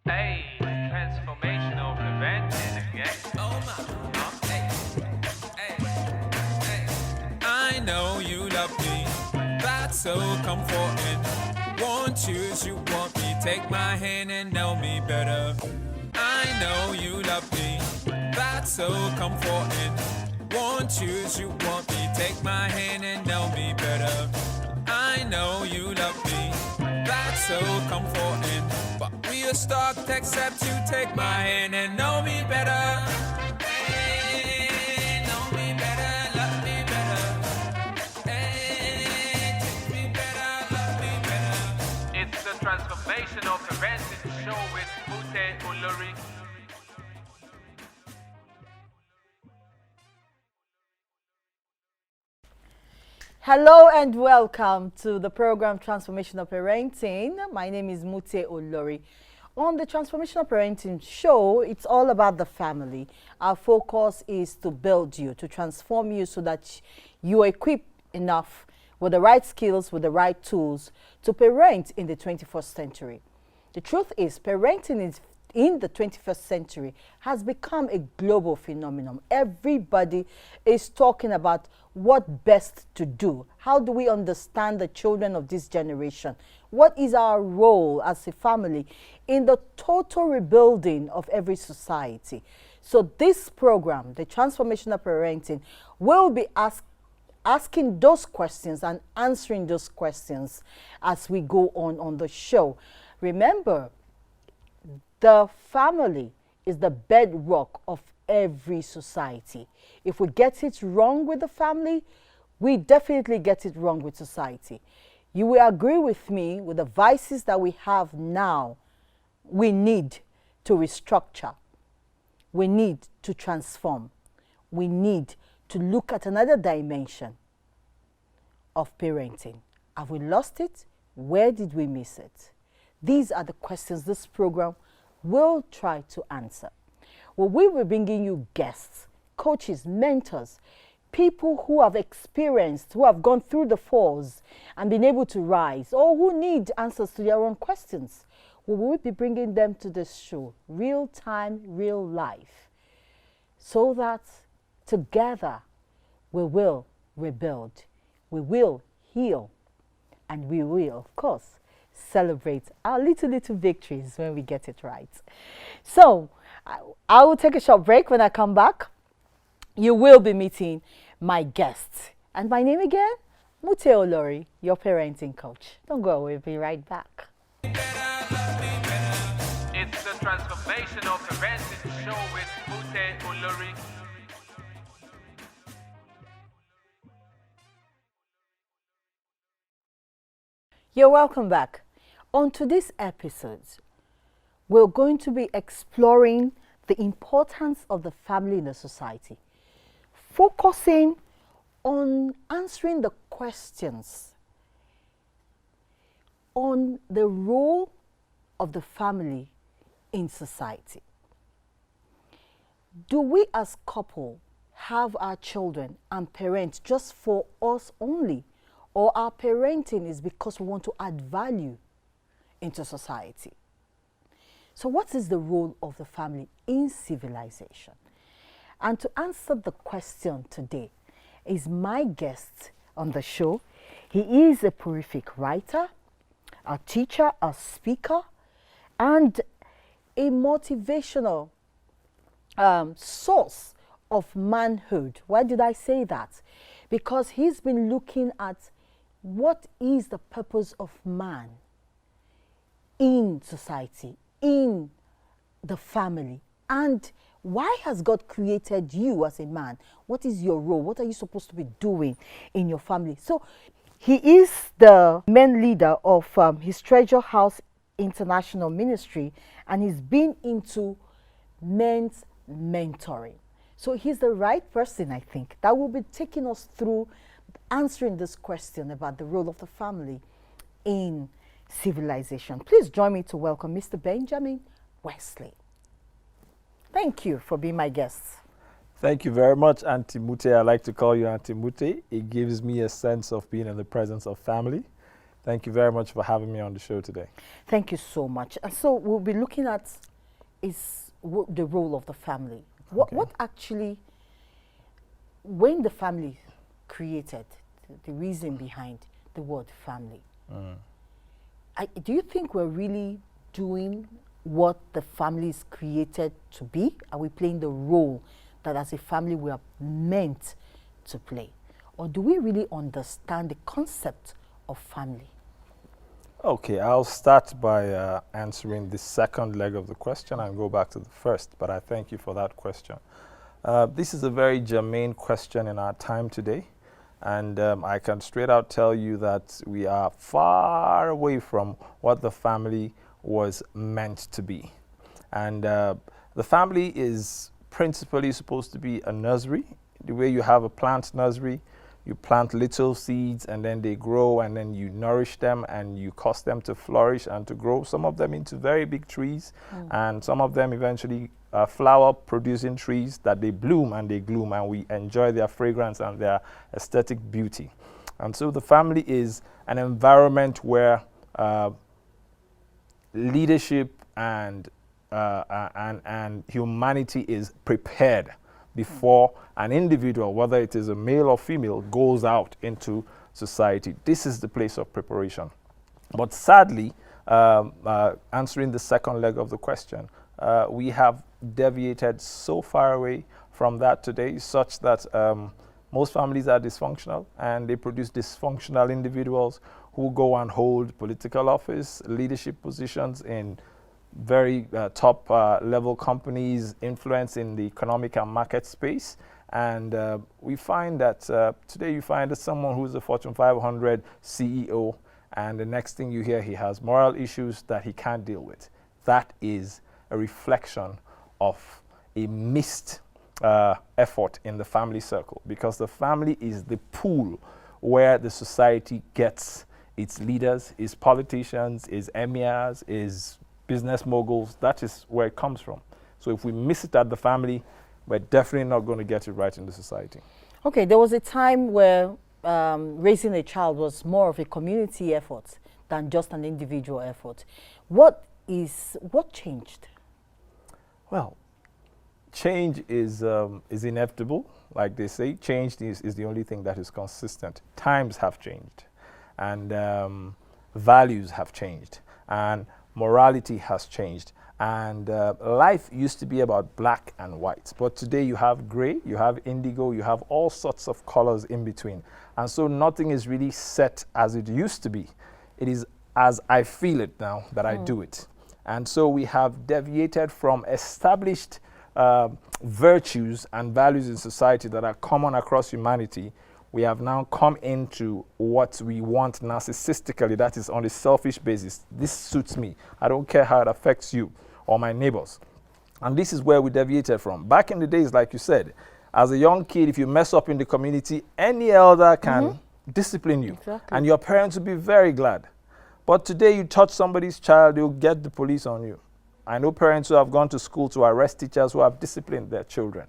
Hey, transformational prevention again. Oh my. I know you love me, that's so comforting. Won't you, you want me, take my hand and know me better. I know you love me, that's so comforting. Won't you, you want me, take my hand and know me better. I know you love me, that's so comforting. But we are stuck except you take my hand and know me better. Hey, know me better, love me better. Hey, take me better, love me better. It's the transformational prevention show with Mute Olori. Hello and welcome to the program Transformational Parenting. My name is Mute Olori. On the Transformational Parenting show, it's all about the family. Our focus is to build you, to transform you so that you are equipped enough with the right skills, with the right tools to parent in the 21st century. The truth is, parenting is in the 21st century has become a global phenomenon. Everybody is talking about what best to do. How do we understand the children of this generation? What is our role as a family in the total rebuilding of every society? So this program, the Transformational Parenting, will be asking those questions and answering those questions as we go on the show. Remember, the family is the bedrock of every society. If we get it wrong with the family, we definitely get it wrong with society. You will agree with me with the vices that we have now. We need to restructure. We need to transform. We need to look at another dimension of parenting. Have we lost it? Where did we miss it? These are the questions this program will try to answer. Well, we will be bringing you guests, coaches, mentors, people who have experienced, who have gone through the falls and been able to rise, or who need answers to their own questions. We will be bringing them to this show, real time, real life, so that together we will rebuild, we will heal, and we will, of course, celebrate our little victories when we get it right. So I will take a short break. When I come back, you will be meeting my guests. And my name again, Mute Olori, your parenting coach. Don't go away, be right back. It's the transformational prevention show with Mute Olori. You're welcome back. On today's episode, we're going to be exploring the importance of the family in the society, focusing on answering the questions on the role of the family in society. Do we as couple have our children and parent just for us only, or our parenting is because we want to add value into society? So what is the role of the family in civilization? And to answer the question today is my guest on the show. He is a prolific writer, a teacher, a speaker, and a motivational source of manhood. Why did I say that? Because he's been looking at what is the purpose of man in society, in the family, and why has God created you as a man? What is your role? What are you supposed to be doing in your family? So he is the main leader of his Treasure House International Ministry, and he's been into men's mentoring. So he's the right person, I think, that will be taking us through answering this question about the role of the family in civilization. Please join me to welcome Mr. Benjamin Wesley. Thank you for being my guest. Thank you very much, Auntie Mute. I like to call you Auntie Mute. It gives me a sense of being in the presence of family. Thank you very much for having me on the show today. Thank you so much. And so we'll be looking at the role of the family. What actually, when the family created, the reason behind the word family, do you think we're really doing what the family is created to be? Are we playing the role that as a family we are meant to play? Or do we really understand the concept of family? Okay, I'll start by answering the second leg of the question and go back to the first, but I thank you for that question. This is a very germane question in our time today, and I can straight out tell you that we are far away from what the family was meant to be. And the family is principally supposed to be a nursery, the way you have a plant nursery. You plant little seeds and then they grow, and then you nourish them and you cause them to flourish and to grow, some of them into very big trees, and some of them eventually flower producing trees that they bloom and they gloom, and we enjoy their fragrance and their aesthetic beauty. And so the family is an environment where leadership and humanity is prepared before an individual, whether it is a male or female, goes out into society. This is the place of preparation. But sadly, answering the second leg of the question, we have deviated so far away from that today, such that most families are dysfunctional, and they produce dysfunctional individuals who go and hold political office, leadership positions in very top level companies, influence in the economic and market space. And we find that today you find that someone who's a Fortune 500 CEO, and the next thing you hear, he has moral issues that he can't deal with. That is a reflection of a missed effort in the family circle, because the family is the pool where the society gets its leaders, its politicians, its emirs, its business moguls. That is where it comes from. So if we miss it at the family, we're definitely not going to get it right in the society. Okay, there was a time where raising a child was more of a community effort than just an individual effort. What changed? Well, change is inevitable. Like they say, change is the only thing that is consistent. Times have changed, and values have changed, and morality has changed, and life used to be about black and white, but today you have gray, you have indigo, you have all sorts of colors in between, and so nothing is really set as it used to be. It is as I feel it now that I do it. And so we have deviated from established virtues and values in society that are common across humanity. We have now come into what we want narcissistically, that is on a selfish basis. This suits me. I don't care how it affects you or my neighbors. And this is where we deviated from. Back in the days, like you said, as a young kid, if you mess up in the community, any elder can discipline you. Exactly. And your parents will be very glad. But today you touch somebody's child, they'll get the police on you. I know parents who have gone to school to arrest teachers who have disciplined their children.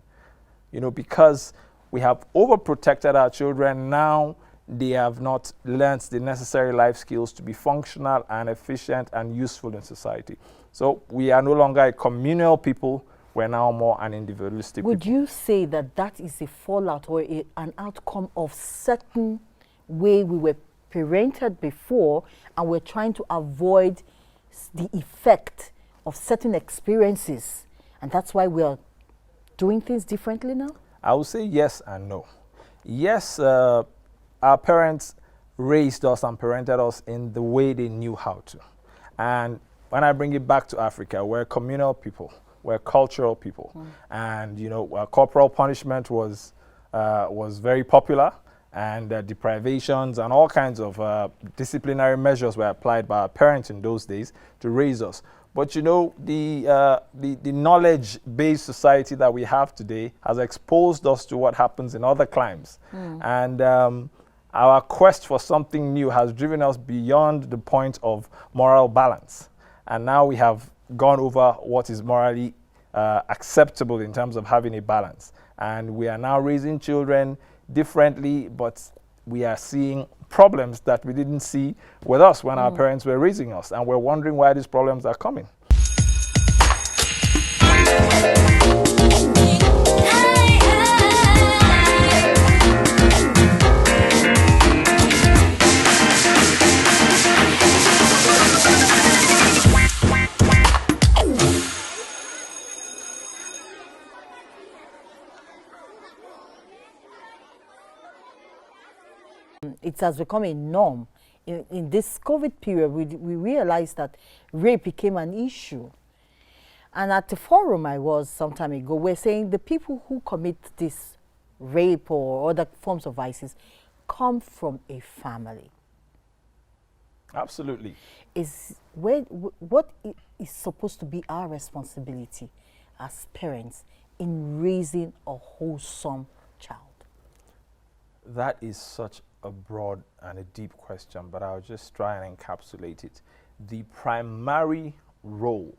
You know, because we have overprotected our children. Now they have not learned the necessary life skills to be functional and efficient and useful in society. So we are no longer a communal people. We're now more an individualistic people. Would you say that that is a fallout or an outcome of certain way we were parented before, and we're trying to avoid the effect of certain experiences, and that's why we are doing things differently now? I would say yes and no. Yes, our parents raised us and parented us in the way they knew how to. And when I bring it back to Africa, we're communal people, we're cultural people. And you know, corporal punishment was very popular, and deprivations and all kinds of disciplinary measures were applied by our parents in those days to raise us. But you know, the knowledge-based society that we have today has exposed us to what happens in other climes. And our quest for something new has driven us beyond the point of moral balance. And now we have gone over what is morally acceptable in terms of having a balance. And we are now raising children differently, but we are seeing problems that we didn't see with us when our parents were raising us, and we're wondering why these problems are coming. It has become a norm. In this COVID period, we realized that rape became an issue. And at the forum I was some time ago, we're saying the people who commit this rape or other forms of vices come from a family. Absolutely. What is supposed to be our responsibility as parents in raising a wholesome child? That is such a broad and a deep question, but I'll just try and encapsulate it. The primary role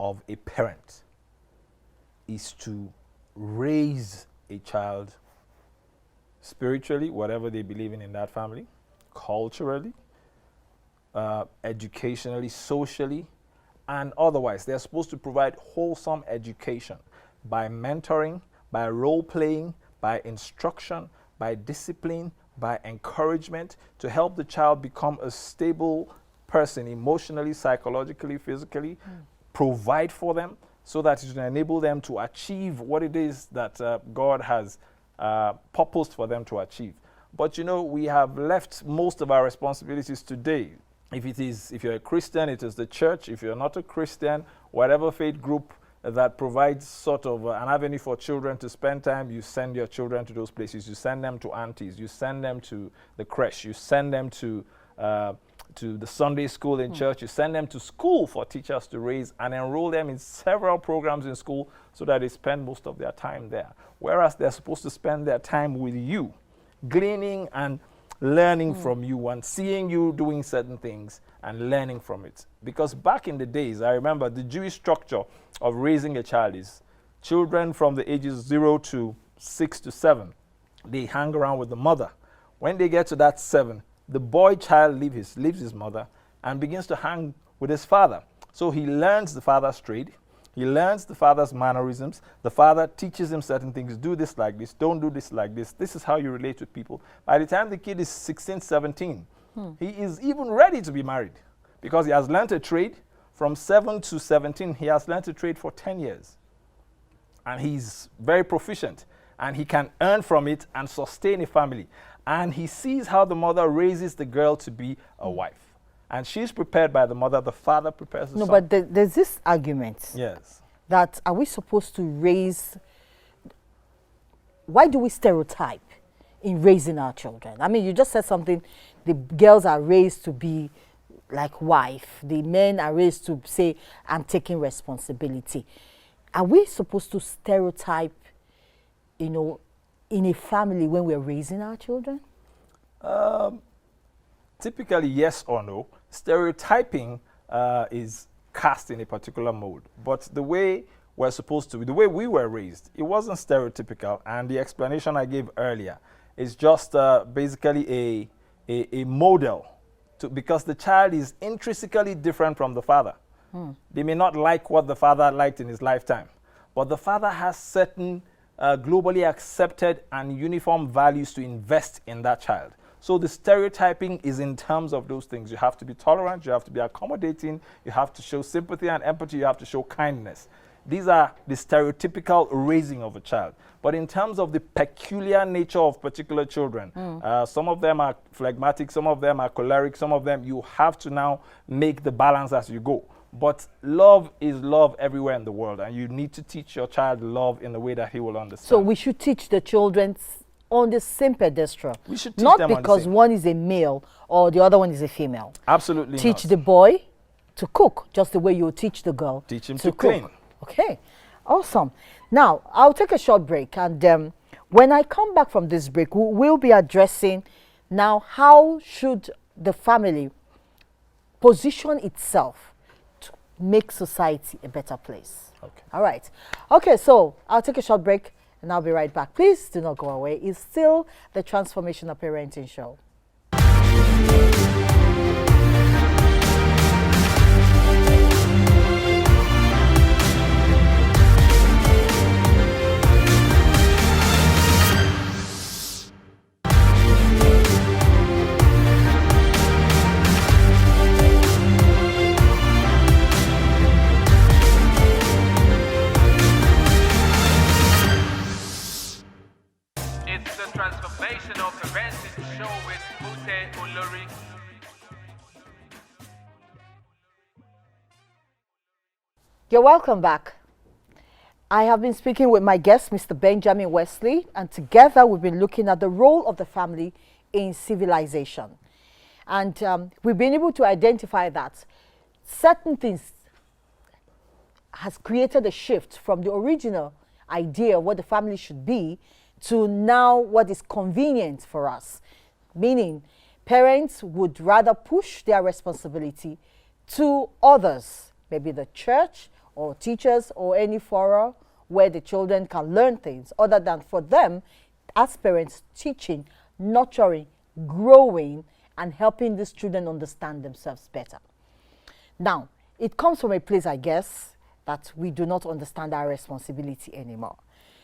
of a parent is to raise a child spiritually, whatever they believe in that family, culturally, educationally, socially, and otherwise. They're supposed to provide wholesome education by mentoring, by role playing, by instruction, by discipline, by encouragement, to help the child become a stable person emotionally, psychologically, physically, provide for them so that it will enable them to achieve what it is that God has purposed for them to achieve. But you know, we have left most of our responsibilities today. If you're a Christian, it is the church. If you're not a Christian, whatever faith group that provides sort of an avenue for children to spend time, you send your children to those places. You send them to aunties. You send them to the creche. You send them to the Sunday school in church. You send them to school for teachers to raise and enroll them in several programs in school so that they spend most of their time there. Whereas they're supposed to spend their time with you, gleaning and learning from you and seeing you doing certain things and learning from it. Because back in the days, I remember the Jewish structure of raising a child is children from the ages 0 to 6 to 7, they hang around with the mother. When they get to that 7, the boy child leaves his mother and begins to hang with his father. So he learns the father's trade. He learns the father's mannerisms. The father teaches him certain things. Do this like this. Don't do this like this. This is how you relate with people. By the time the kid is 16, 17, he is even ready to be married because he has learned a trade. From 7 to 17, he has learned a trade for 10 years. And he's very proficient. And he can earn from it and sustain a family. And he sees how the mother raises the girl to be a wife. And she's prepared by the mother, the father prepares the son. No, but there's this argument. Yes. That are we supposed to raise, why do we stereotype in raising our children? I mean, you just said something, the girls are raised to be like wife. The men are raised to say, I'm taking responsibility. Are we supposed to stereotype, you know, in a family when we're raising our children? Typically, yes or no. Stereotyping is cast in a particular mode. But the way we're supposed to, the way we were raised, it wasn't stereotypical. And the explanation I gave earlier is just basically a model, because the child is intrinsically different from the father. They may not like what the father liked in his lifetime, but the father has certain globally accepted and uniform values to invest in that child. So the stereotyping is in terms of those things. You have to be tolerant, you have to be accommodating, you have to show sympathy and empathy, you have to show kindness. These are the stereotypical raising of a child. But in terms of the peculiar nature of particular children, some of them are phlegmatic, some of them are choleric, some of them you have to now make the balance as you go. But love is love everywhere in the world, and you need to teach your child love in the way that he will understand. So we should teach the children on the same pedestal. We should teach not them because one is a male or the other one is a female. Absolutely Teach not. the boy to cook just the way you teach the girl Teach him to to clean. cook. Okay, awesome. Now, I'll take a short break, and when I come back from this break, we'll be addressing now how should the family position itself to make society a better place. Okay. All right. Okay, so I'll take a short break, and I'll be right back. Please do not go away. It's still the Transformational Parenting Show. It's the Transformational Parenting Show with Mute Olori. You're welcome back. I have been speaking with my guest, Mr. Benjamin Wesley, and together we've been looking at the role of the family in civilization. And we've been able to identify that certain things has created a shift from the original idea of what the family should be to now what is convenient for us. Meaning, parents would rather push their responsibility to others, maybe the church or teachers or any forum where the children can learn things, other than for them as parents teaching, nurturing, growing, and helping these children understand themselves better. Now, it comes from a place, I guess, that we do not understand our responsibility anymore.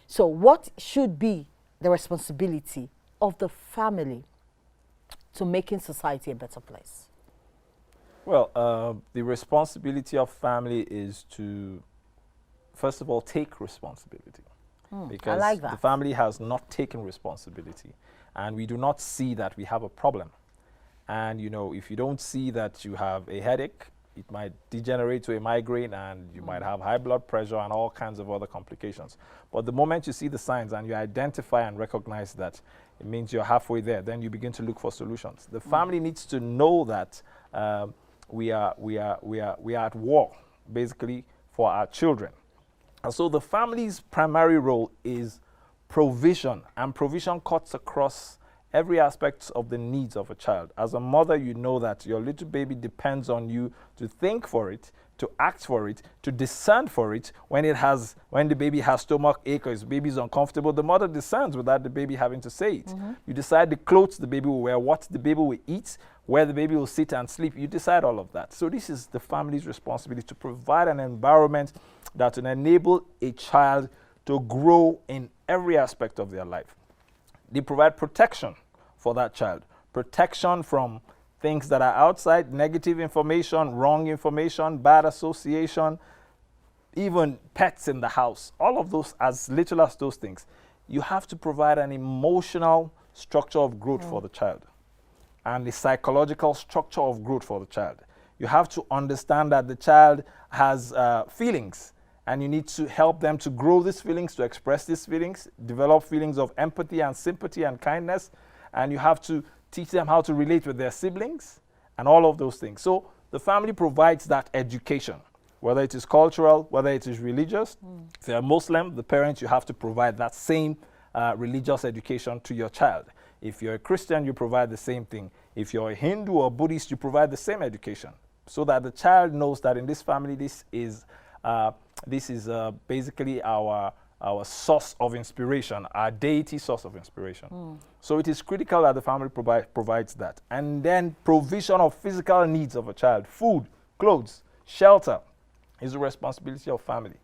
So what should be the responsibility of the family to making society a better place? Well, the responsibility of family is to, first of all, take responsibility. Because I like that. the family has not taken responsibility, and we do not see that we have a problem. And you know, if you don't see that you have a headache, it might degenerate to a migraine, and you might have high blood pressure and all kinds of other complications. But the moment you see the signs and you identify and recognize that, it means you're halfway there. Then you begin to look for solutions. The family needs to know that we are at war, basically, for our children. And so the family's primary role is provision, and provision cuts across every aspect of the needs of a child. As a mother, you know that your little baby depends on you to think for it, to act for it, to discern for it. When the baby has stomach ache or his baby is uncomfortable, the mother discerns without the baby having to say it. You decide the clothes the baby will wear, what the baby will eat, where the baby will sit and sleep. You decide all of that. So this is the family's responsibility, to provide an environment that will enable a child to grow in every aspect of their life. They provide protection for that child. Protection from things that are outside, negative information, wrong information, bad association, even pets in the house. All of those, as little as those things. You have to provide an emotional structure of growth for the child, and the psychological structure of growth for the child. You have to understand that the child has feelings, and you need to help them to grow these feelings, to express these feelings, develop feelings of empathy and sympathy and kindness. And you have to teach them how to relate with their siblings and all of those things. So the family provides that education, whether it is cultural, whether it is religious. If you're a Muslim, the parents, you have to provide that same religious education to your child. If you're a Christian, you provide the same thing. If you're a Hindu or Buddhist, you provide the same education, so that the child knows that in this family, this is basically our source of inspiration, our deity source of inspiration. So it is critical that the family provides that. And then provision of physical needs of a child, food, clothes, shelter, is the responsibility of family.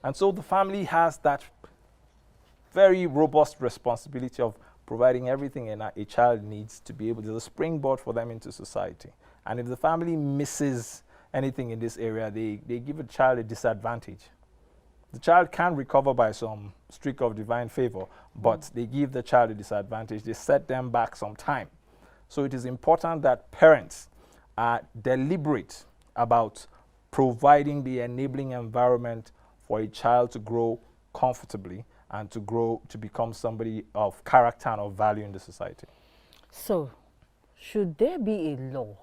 And so the family has that very robust responsibility of providing everything a child needs to be able to, the springboard for them into society. And if the family misses anything in this area, they give a child a disadvantage. The child can recover by some streak of divine favor, but they give the child a disadvantage. They set them back some time. So it is important that parents are deliberate about providing the enabling environment for a child to grow comfortably and to grow to become somebody of character and of value in the society. So, should there be a law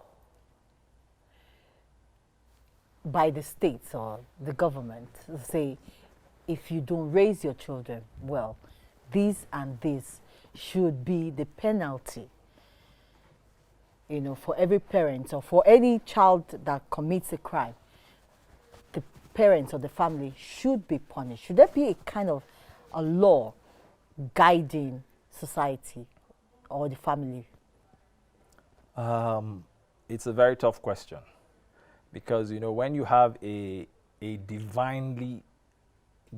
by the states or the government to say, if you don't raise your children well, this and this should be the penalty, you know, for every parent or for any child that commits a crime? The parents or the family should be punished. Should there be a kind of a law guiding society or the family? It's a very tough question, because when you have a divinely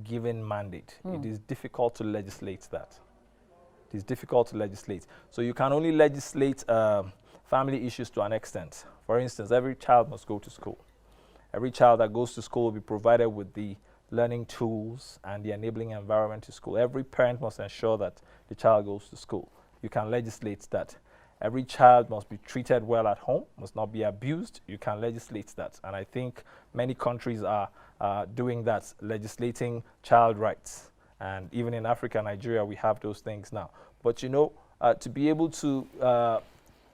given mandate, it is difficult to legislate that. It is difficult to legislate. So you can only legislate family issues to an extent. For instance, every child must go to school. Every child that goes to school will be provided with the learning tools and the enabling environment to school. Every parent must ensure that the child goes to school. You can legislate that. Every child must be treated well at home, must not be abused. You can legislate that. And I think many countries are doing that, legislating child rights. And even in Africa, Nigeria, we have those things now. But to be able to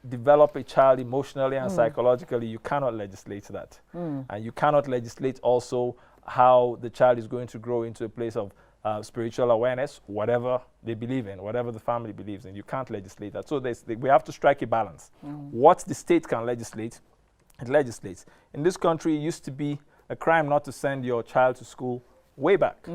develop a child emotionally and psychologically, you cannot legislate that. And you cannot legislate also how the child is going to grow into a place of spiritual awareness, whatever they believe in, whatever the family believes in. You can't legislate that. So we have to strike a balance. What the state can legislate, it legislates. In this country, it used to be a crime not to send your child to school way back.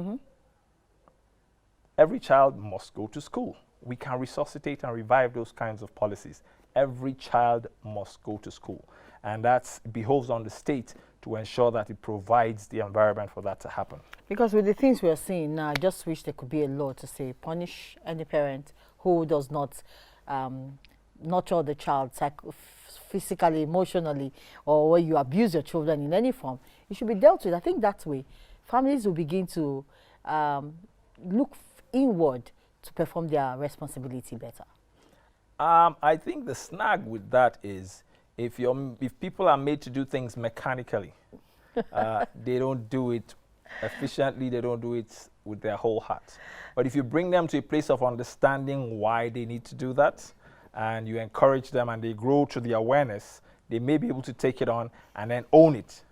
Every child must go to school. We can resuscitate and revive those kinds of policies. Every child must go to school. And that behoves on the state to ensure that it provides the environment for that to happen. Because with the things we are seeing now, I just wish there could be a law to say punish any parent who does not nurture the child physically, emotionally, or where you abuse your children in any form. It should be dealt with. I think that way families will begin to look inward to perform their responsibility better. I think the snag with that is if people are made to do things mechanically, they don't do it efficiently, they don't do it with their whole heart. But if you bring them to a place of understanding why they need to do that, and you encourage them and they grow to the awareness, they may be able to take it on and then own it.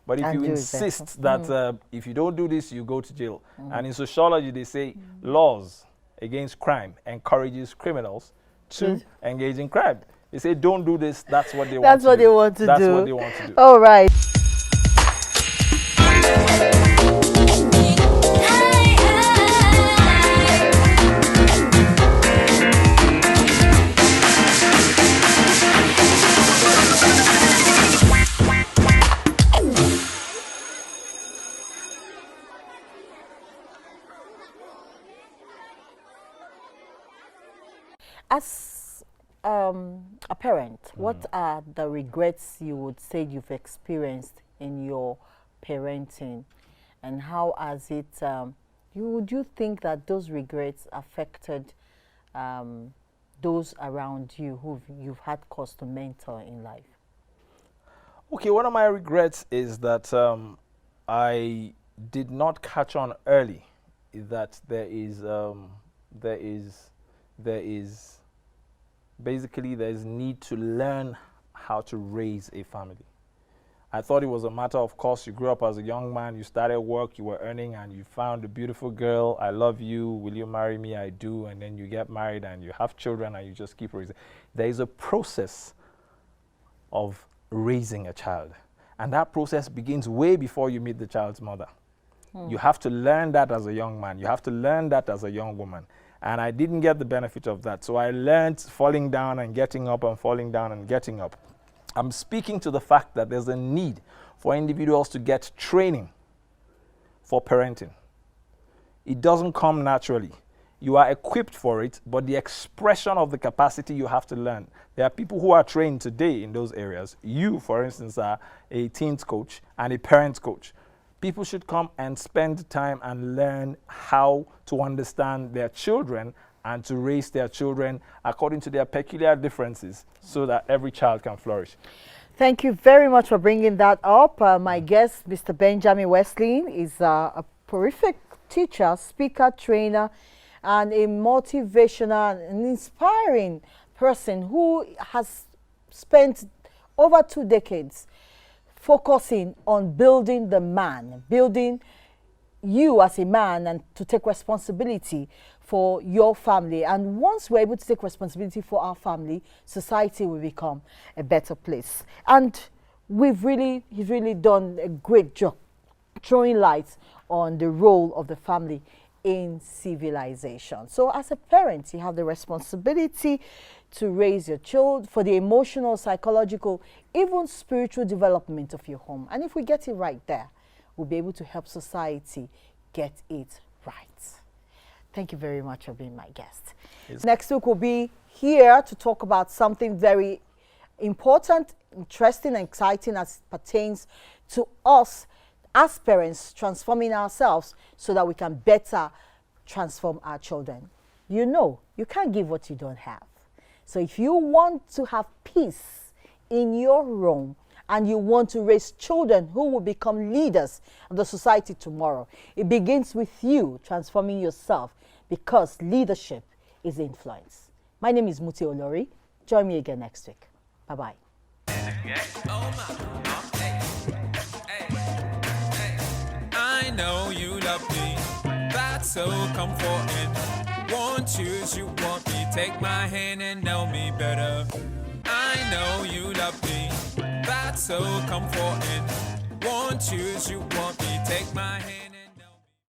But if you insist that if you don't do this, you go to jail. And in sociology, they say laws against crime encourages criminals to engage in crime. They say, don't do this. That's what they want to do. That's what they want to do. That's what they want to do. All right. As a parent, what are the regrets you would say you've experienced in your parenting, and how has it, would you think that those regrets affected those around you who you've had cause to mentor in life? Okay, one of my regrets is that I did not catch on early that there is need to learn how to raise a family. I thought it was a matter of course. You grew up as a young man, you started work, you were earning, and you found a beautiful girl. I love you, will you marry me? I do. And then you get married and you have children and you just keep raising. There is a process of raising a child, and that process begins way before you meet the child's mother. You have to learn that as a young man. You have to learn that as a young woman. And I didn't get the benefit of that. So I learned falling down and getting up and falling down and getting up. I'm speaking to the fact that there's a need for individuals to get training for parenting. It doesn't come naturally. You are equipped for it, but the expression of the capacity you have to learn. There are people who are trained today in those areas. You, for instance, are a teens coach and a parents coach. People should come and spend time and learn how to understand their children and to raise their children according to their peculiar differences so that every child can flourish. Thank you very much for bringing that up. My guest, Mr. Benjamin Westling, is a prolific teacher, speaker, trainer, and a motivational and inspiring person who has spent over 2 decades focusing on building the man, building you as a man, and to take responsibility for your family. And once we're able to take responsibility for our family, society will become a better place. And he's really done a great job throwing light on the role of the family in civilization. So as a parent, you have the responsibility to raise your child for the emotional, psychological, even spiritual development of your home. And if we get it right there, we'll be able to help society get it right. Thank you very much for being my guest. Yes. Next week we'll be here to talk about something very important, interesting, and exciting as it pertains to us as parents, transforming ourselves so that we can better transform our children. You know, you can't give what you don't have. So if you want to have peace in your home and you want to raise children who will become leaders of the society tomorrow, it begins with you transforming yourself, because leadership is influence. My name is Muti Olori. Join me again next week. Bye-bye. I know you love me, that's so comforting. Want you, you want me, take my hand and know me better. I know you love me, that's so comforting. Want you, you want